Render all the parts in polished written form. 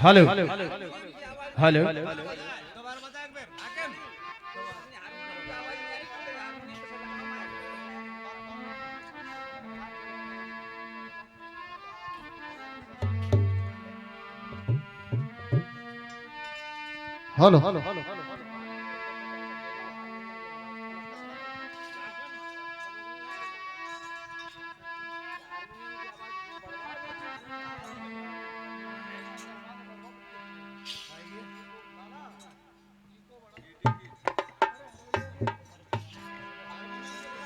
Hello hello hello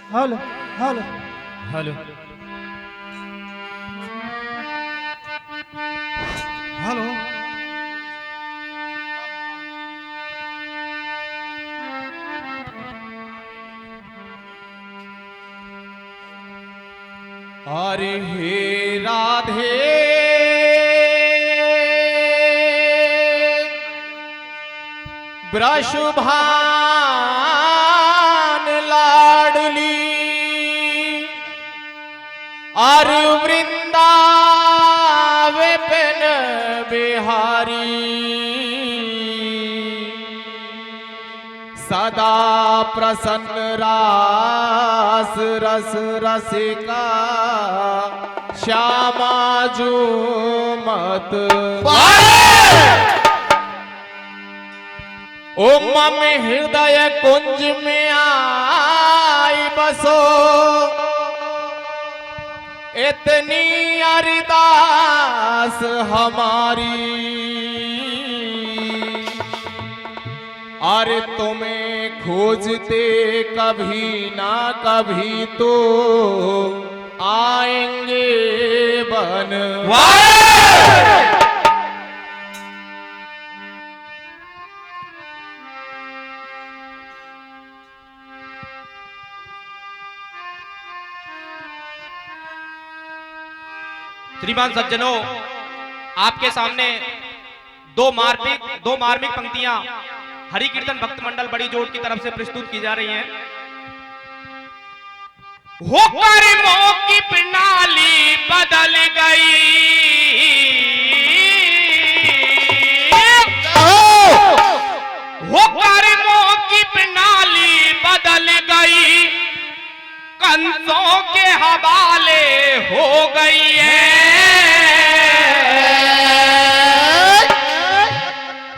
hello hello hello hello अरे हे राधे वृषभान लाडली और वृंदावन बिहारी सदा प्रसन्न रास रस रसिका श्यामा जो मत ओ मम हृदय कुंज में आई बसो इतनी अरदास हमारी अरे तुम्हें खोजते कभी ना कभी तो आएंगे बनवाए। श्रीमान सज्जनों, आपके सामने दो मार्मिक पंक्तियां हरि कीर्तन भक्त मंडल बड़ी जोड़ की तरफ से प्रस्तुत की जा रही हैं। हो कर्मों की प्रणाली बदल गई, हो कर्मों की प्रणाली बदल गई, कंसों के हवाले हो गई है।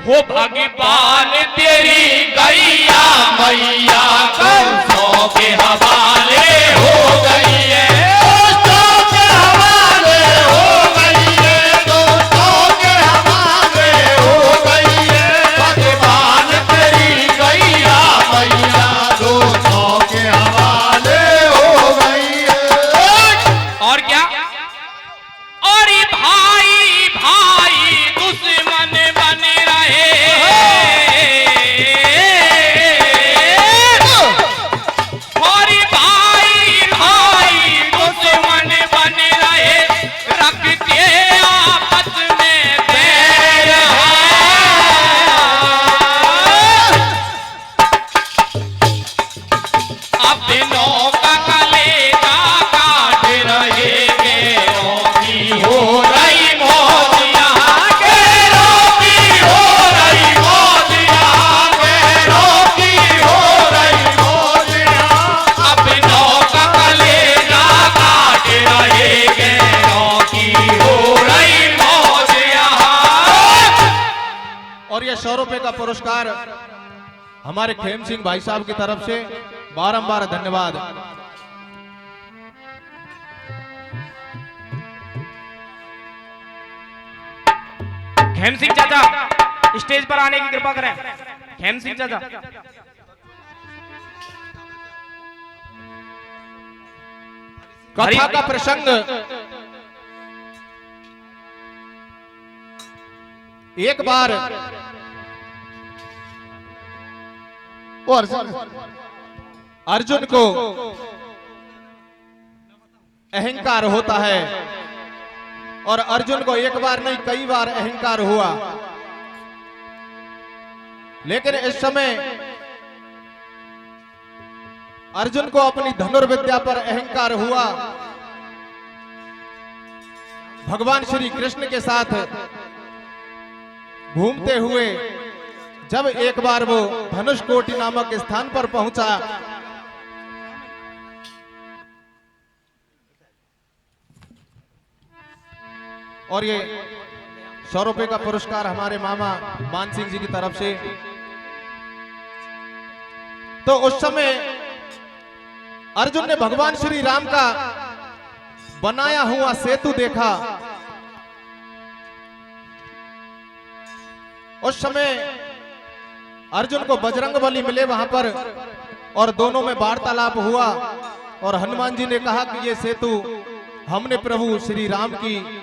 हो भगवान तेरी गैया मैया कंसों के हवाले हो गई है, कंसों के हवाले हो गई है, कंसों के हवाले हो गई है। भगवान तेरी गैया मैया कंसों के हवाले हो गई है। और क्या? और भाई भाई दुश्मन बन रहे, और भाई भाई दुश्मन बन रहे, रखते आपस में बैर है। अपनों का कलेजा काट रहे, गैरों की हो रही मौत यहाँ, गैरों की हो रही मौत यहाँ, गैरों की हो रही मौत यहाँ। अपनों का कलेजा काट रहे, गैरों की हो रही मौत यहाँ। और ये 100 रुपए का पुरस्कार हमारे खेम सिंह भाई साहब की तरफ से बारंबार धन्यवाद। खेम सिंह चाचा स्टेज पर आने की कृपा करें। खेम सिंह चाचा। कथा का प्रसंग एक बार अर्जुन को अहंकार होता है और अर्जुन को एक बार नहीं कई बार अहंकार हुआ, लेकिन इस समय अर्जुन को अपनी धनुर्विद्या पर अहंकार हुआ। भगवान श्री कृष्ण के साथ घूमते हुए जब एक बार वो धनुष कोटि नामक स्थान पर पहुंचा, और ये 100 रुपए का पुरस्कार हमारे मामा मान सिंह जी की तरफ से, तो उस समय अर्जुन ने भगवान श्री राम का बनाया हुआ सेतु देखा। उस समय अर्जुन को बजरंगबली मिले वहां पर और दोनों में वार्तालाप हुआ और हनुमान जी ने कहा कि ये सेतु हमने प्रभु श्री राम की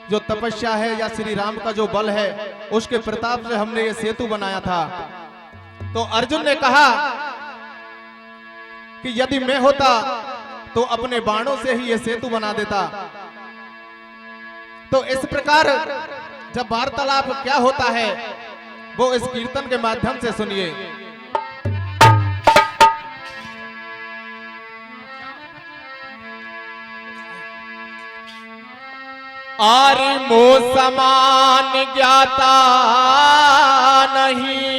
जो तपस्या है या श्री राम का जो बल है उसके प्रताप से हमने ये सेतु बनाया था। तो अर्जुन ने कहा कि यदि मैं होता तो अपने बाणों से ही ये सेतु बना देता। तो इस प्रकार जब वार्तालाप क्या होता है वो इस कीर्तन के माध्यम से सुनिए। आरि मो समान ज्ञाता नहीं,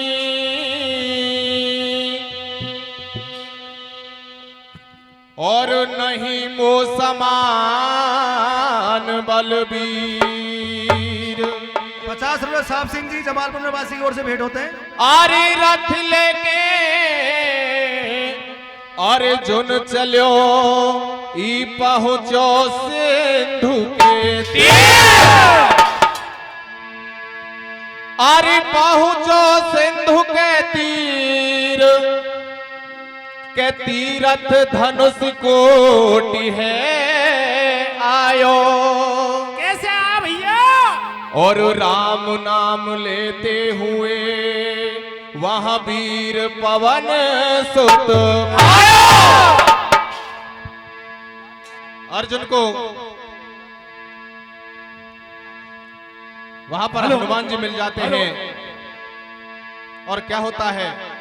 और नहीं मो समान बलबीर। 50 रुपए साहब सिंह जी जमालपुर निवासी की ओर से भेंट होते हैं। आरे रथ लेके अर्जुन चलो ई पहुंचो सिंधु के तीर। अरे पहुंचो सिंधु के तीर के तीरथ धनुष कोटि है आयो। कैसे आ भैया? और राम नाम लेते हुए वहां वीर पवन सुत आयो। अर्जुन को वहां पर हनुमान जी मिल जाते हैं और क्या होता है,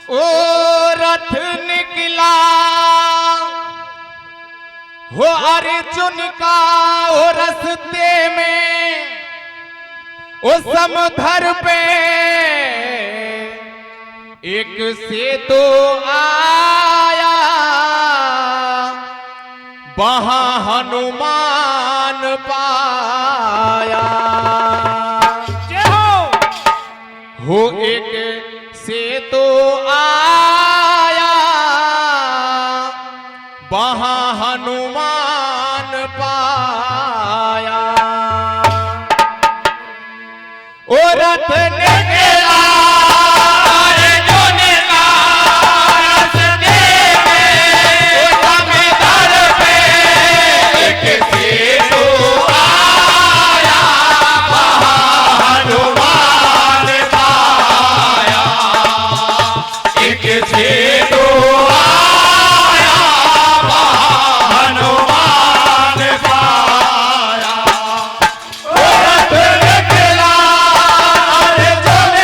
ओ रथ निकला हो अर्जुन का ओ रस्ते में, ओ समधर पे एक सेतु आया, वहां हनुमान पाया। हो एक सेतु आया, वहां हनुमान पाया। ओ रथ निकला अर्जुन का रस्ते में, ओ समधर पे एक सेतु आया, वहां हनुमान पाया। एक सेतु आया, वहां हनुमान पाया। ओ रथ निकला अर्जुन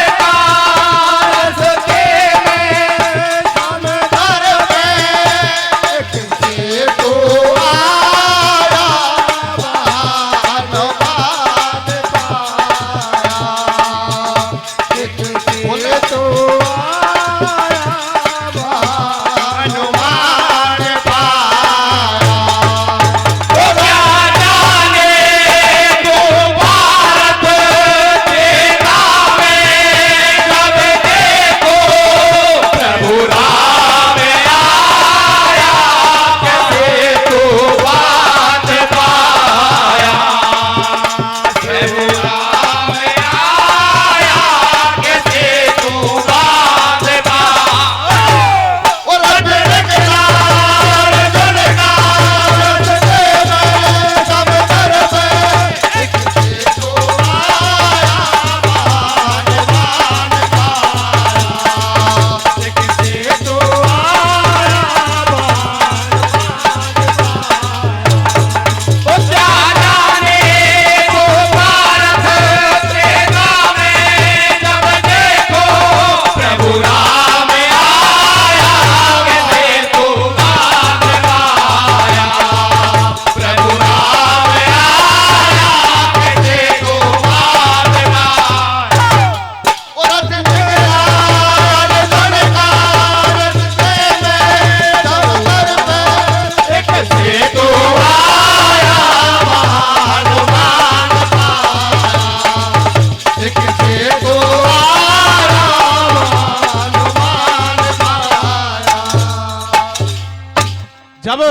जब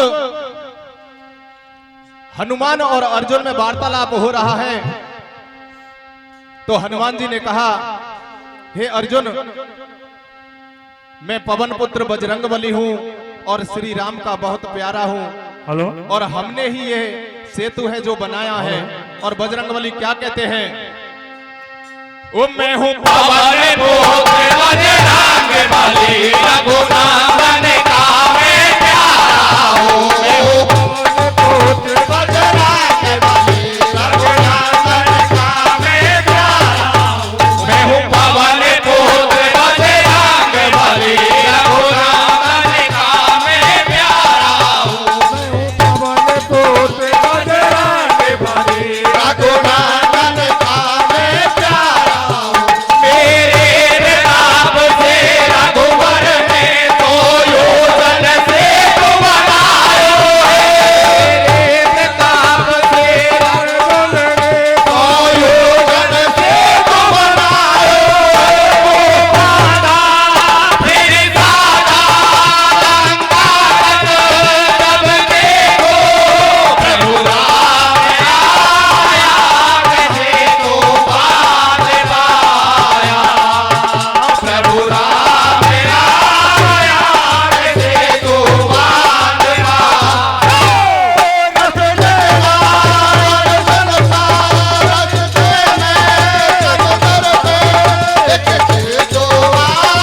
हनुमान और अर्जुन में वार्तालाप हो रहा है तो हनुमान जी ने कहा, हे अर्जुन, मैं पवन पुत्र बजरंगबली हूं और श्री राम का बहुत प्यारा हूं। हेलो। और हमने ही ये सेतु है जो बनाया है। और बजरंगबली क्या कहते हैं? ओ मैं हूं पवन पुत्र बजरंगबली, रघुनंदन का मैं प्यारा हूँ। मैं हूँ पवन पुत्र बजरंगबली, रघुनंदन का मैं प्यारा हूँ। मैं हूँ पवन पुत्र बजरंगबली, रघुनंदन का मैं प्यारा हूँ। मैं हूँ पवन पुत्र बजरंगबली, रघुनंदन का मैं प्यारा हूँ। मेरे प्रताप से रघुवर ने तो योजन से तो बनायो है। मेरे प्रताप से रघुवर ने तो योजन से तो बनायो है। वो दादा फिर दादा लंका जब देखो, प्रभु राम आया कैसे तो बात पाया। प्रभु राम आया कैसे तो बात पाया। रस लेवा रसनता, रसते में चतर पे, कैसे तो आया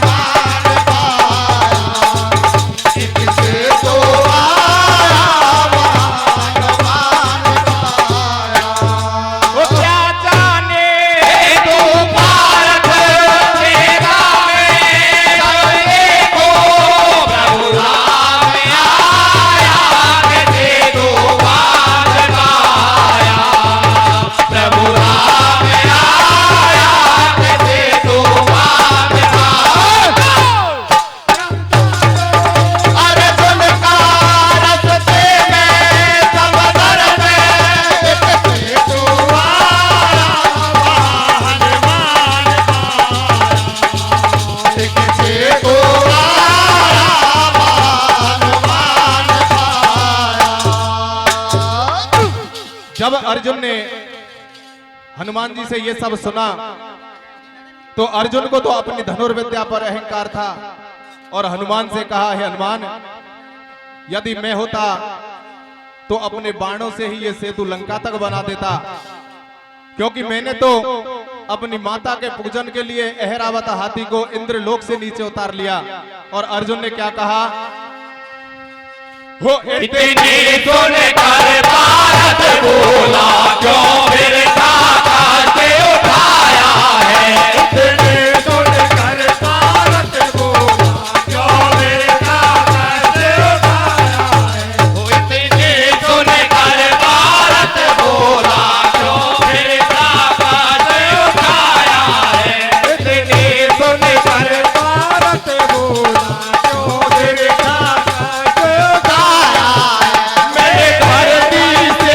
मान पाया। कैसे तो आया मान पाया। वो क्या जाने तो भारत सेवा में सबने को, प्रभु राम आया कैसे तो बात पाया। प्रभु राम आया कैसे तो बात पाया। अर्जुन का रस्ते में समदर में, कैसे तो आया हनुमान पाया। कैसे तो आया हनुमान पाया। जब अर्जुन ने हनुमान जी से ये सब सुना तो अर्जुन को तो अपनी धनुर्विद्या पर अहंकार था और हनुमान से कहा, हे हनुमान, यदि मैं होता तो अपने बाणों से ही ये सेतु लंका तक बना देता, क्योंकि मैंने तो अपनी माता के पूजन के लिए ऐरावत हाथी को इंद्रलोक से नीचे उतार लिया। और अर्जुन ने क्या कहा? हो इतनी सुन कर भारत बोला, क्यों फिर साकार के उठाया है। इतनी सुन कर भारत बोला, क्यों फिर साकार से उठाया है। वो इतनी सुन कर भारत बोला, क्यों फिर साकार से उठाया है। इतनी सुन कर भारत बोला, क्यों फिर साकार से उठाया है। मैंने धरती से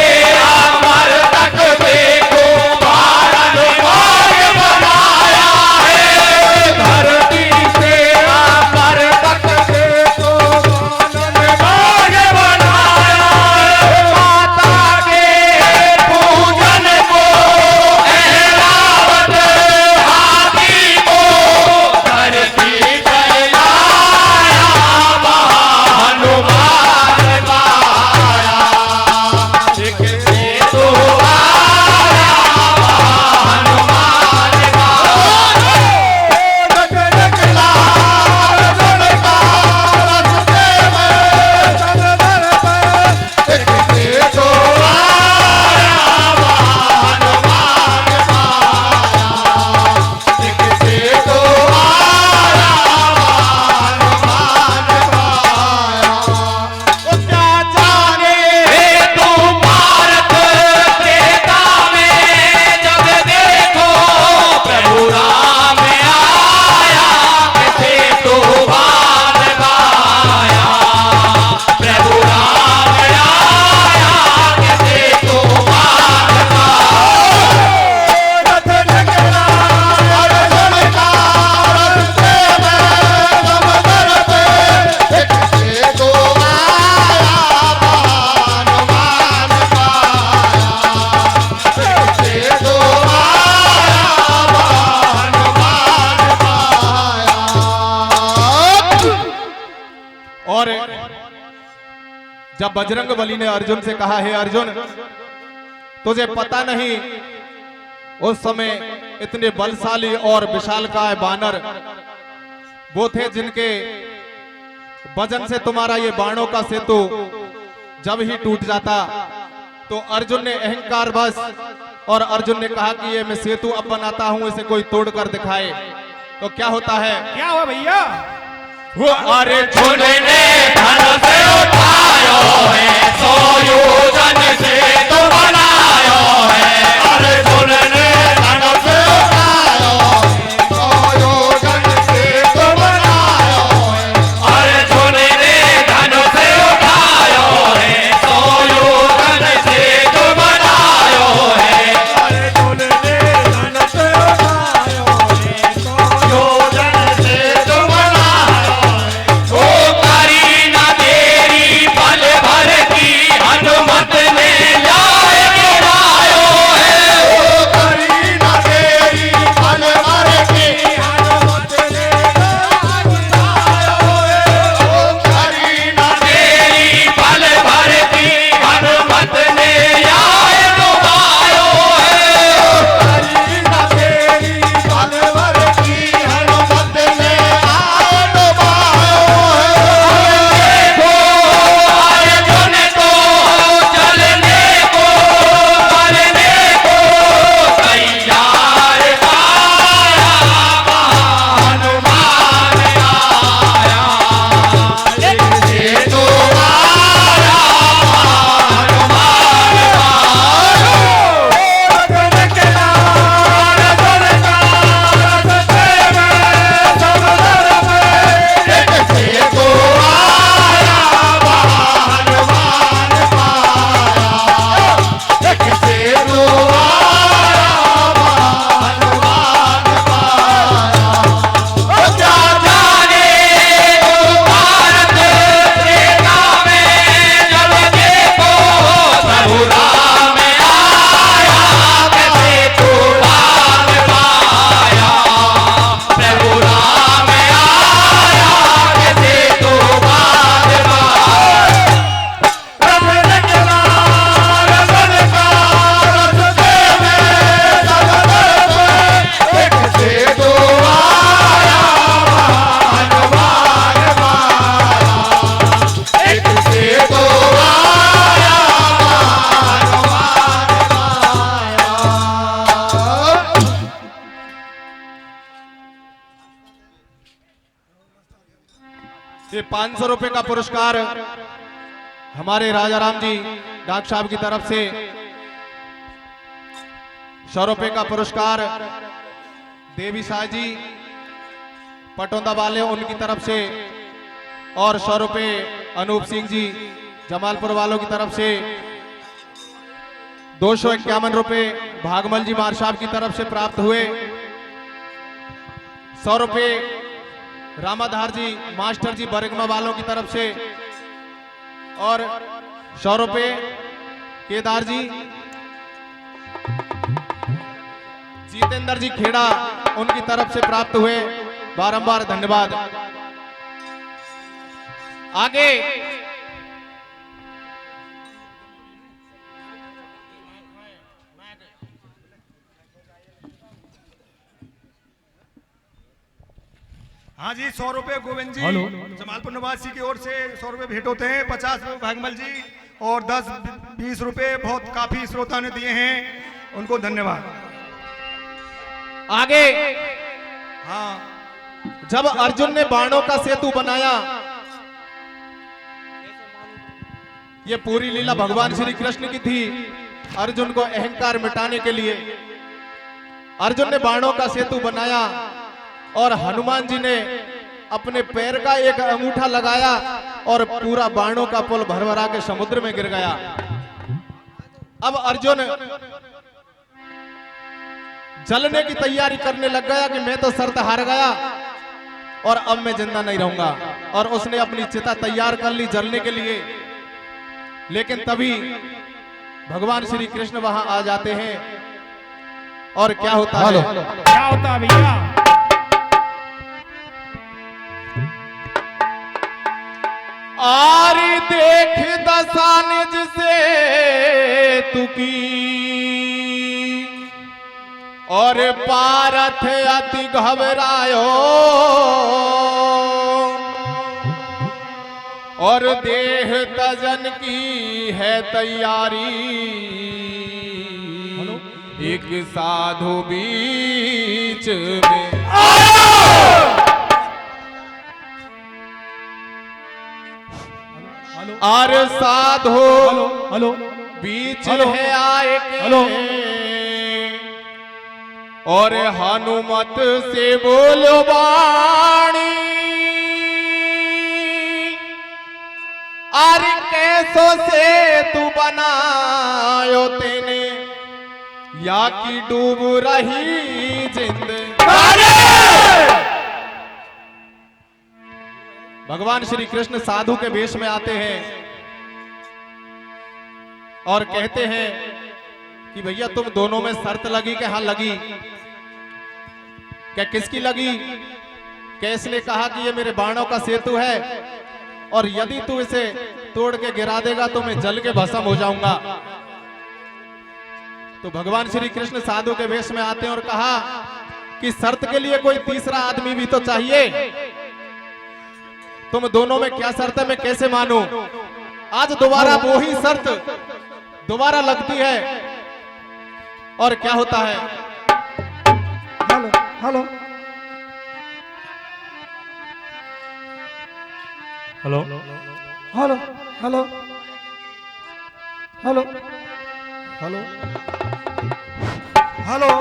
जब बजरंग बली ने अर्जुन से कहा, हे अर्जुन, तुझे पता नहीं उस समय इतने बलशाली और विशालकाय बानर वो थे जिनके वजन से तुम्हारा ये बाणों का सेतु जब ही टूट जाता। तो अर्जुन ने अहंकार बस और अर्जुन ने कहा कि ये मैं सेतु अब बनाता हूं, इसे कोई तोड़ कर दिखाए। तो क्या होता है? क्या हुआ भैया? वो अर्जुन ने धन से उठायो है, 100 योजन से तो बनायो है। अर्जुन ने धन से उठायो है, 100 योजन से तो बनायो है। अर्जुन ने धन से उठायो है, 100 योजन से तो बनायो है। अर्जुन ने धन से उठायो है, 100 योजन से तो बनायो है। ओ करी ना तेरी पल भर की हनुमत ने लाए गिरायो है। ओ करी ना तेरी पल भर की हनुमत ने लाए गिरायो है। ओ करी ना तेरी पल भर की हनुमत ने लाए डुबायो है। ओ करी ना तेरी पल भर की हनुमत ने लाए डुबायो है। देखो अर्जुन को चलने को मरने को तैयार आया, हनुमान आया। देखते तो आया हनुमान आया। अर्जुन के लाल अर्जुन का रस्ते में समुद्र में देखते तो आया हनुमान पाया। देखते तो आया हनुमान पाया। ओ क्या जाने वो भारत त्रेता में जब देखो प्रभु राम आया। कैसे तो बाल पाया प्रभु राम आया। कैसे तो बाल पाया। अर्जुन के लाल अर्जुन का रस्ते में समुद्र में देखते तो आया हनुमान पाया। देखते तो आया हनुमान पाया। ये 500 रुपए का पुरस्कार हमारे राजा राम जी डॉक्टर साहब की तरफ से, 100 रुपए का पुरस्कार देवी साह जी पटौंदा वाले उनकी तरफ से, और 100 रुपए अनूप सिंह जी जमालपुर वालों की तरफ से, 251 रुपए भागमल जी मार साहब की तरफ से प्राप्त हुए, 100 रुपए रामाधार जी मास्टर जी बरगमा वालों की तरफ से, और 100 रुपए केदार जी जितेंद्र जी खेड़ा उनकी तरफ से प्राप्त हुए। बारंबार धन्यवाद। आगे हाँ जी, 100 रुपए गोविंद जी जमालपुर निवासी की ओर से 100 रुपए भेंट होते हैं। 50 रुपए भागमल जी और 10-20 रुपए बहुत काफी श्रोता ने दिए हैं, उनको धन्यवाद। आगे हाँ जब अर्जुन ने बाणों का सेतु बनाया, ये पूरी लीला भगवान श्री कृष्ण की थी। अर्जुन को अहंकार मिटाने के लिए अर्जुन ने बाणों का सेतु बनाया, और हनुमान जी ने अपने पैर का एक अंगूठा लगाया और पूरा बाणों का पुल भरभरा के समुद्र में गिर गया। अब अर्जुन जलने की तैयारी करने लग गया कि मैं तो शर्त हार गया और अब मैं जिंदा नहीं रहूंगा, और उसने अपनी चिता तैयार कर ली जलने के लिए। लेकिन तभी भगवान श्री कृष्ण वहां आ जाते हैं, और क्या होता है? क्या होता है भैया? आरी देख दशा निज से तुकी और पारथ अति घबरायो और देह तजन की है तैयारी एक साधु बीच में और साधु हेलो बीच हेलो। है आए के हेलो। और हनुमत से बोलो वाणी अरे कैसो से तू बनायो तेने या की डूब रही जिंद। भगवान श्री कृष्ण साधु के वेश में आते हैं और कहते हैं कि भैया तुम दोनों में शर्त लगी कि हाँ लगी। क्या किसकी लगी? क्या इसने कहा कि ये मेरे बाणों का सेतु है और यदि तू इसे तोड़ के गिरा देगा तो मैं जल के भस्म हो जाऊंगा। तो भगवान श्री कृष्ण साधु के वेश में आते हैं और कहा कि शर्त के लिए कोई तीसरा आदमी भी तो चाहिए। तुम दोनों में क्या शर्त है, मैं कैसे मानूं? आज दोबारा वही शर्त दोबारा लगती है और क्या होता है? Hello hello hello hello hello hello hello hello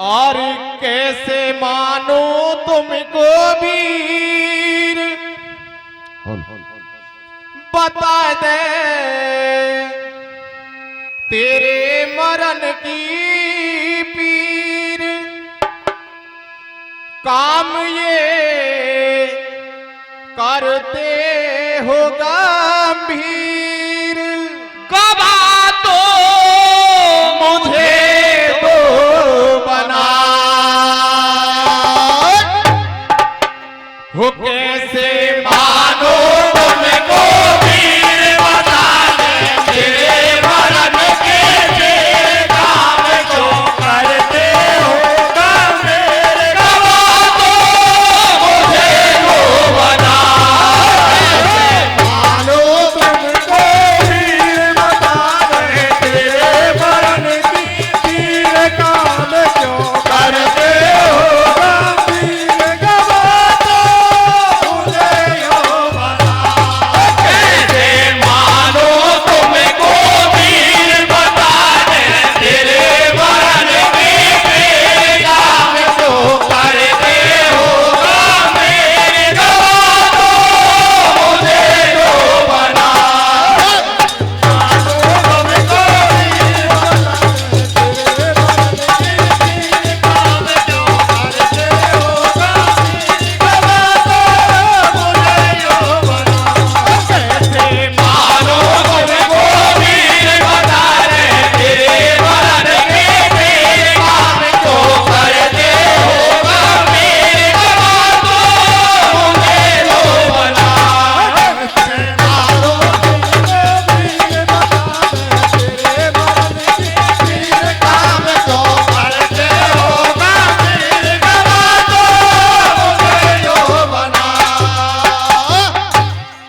और कैसे मानो तुमको वीर बता दे तेरे मरण की पीर। काम ये करते हो गंभीर गवा तो मुझे तो बना हो कैसे मानो तुमको वीर बता दे तेरे मरण के काम जो करते हो गंभीर। गवा तो मुझे तो बना मानो तुमको वीर बता दे तेरे मरण की तीर काम क्यों करते हो गंभीर। गवा तो मुझे यो बता कैसे मानो तुमको वीर बता दे तेरे मरण की तीर काम क्यों करते हो गंभीर। गवा तो मुझे यो बना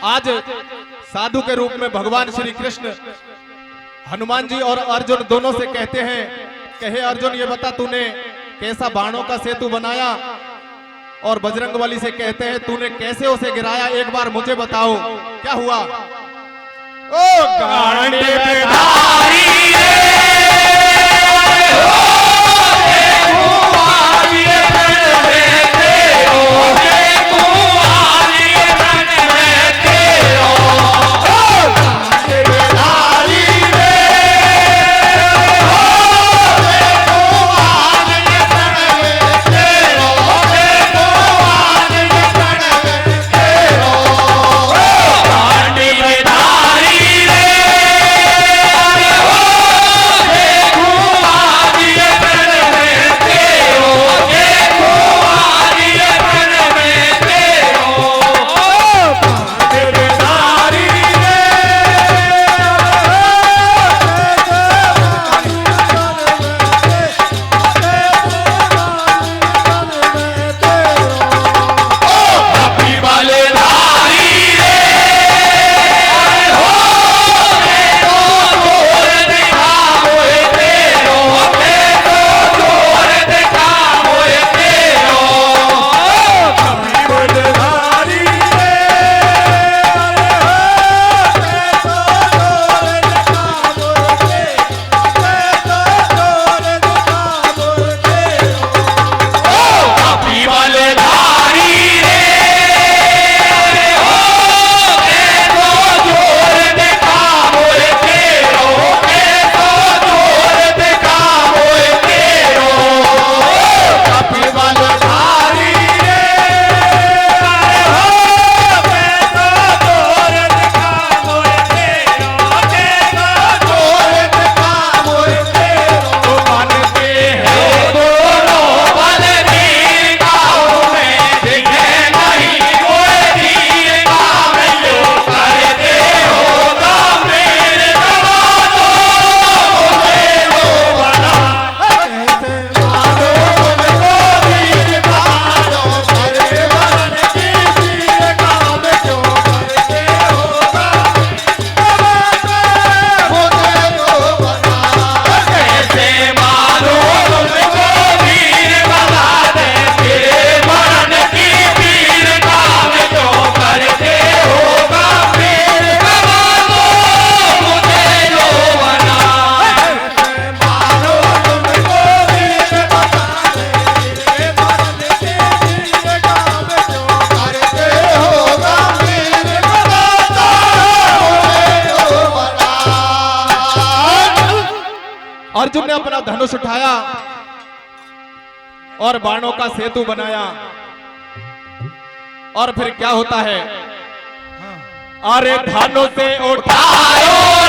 आज साधु के रूप में भगवान श्री कृष्ण हनुमान जी और अर्जुन दोनों से कहते हैं, कहे अर्जुन ये बता तूने कैसा बाणों का सेतु बनाया? और बजरंगबली से कहते हैं तूने कैसे उसे गिराया, एक बार मुझे बताओ क्या हुआ? ओ गांडे पे धारी अर्जुन ने अपना धनुष उठाया और बाणों का सेतु बनाया। और फिर क्या होता है? अरे धनुष से उठायो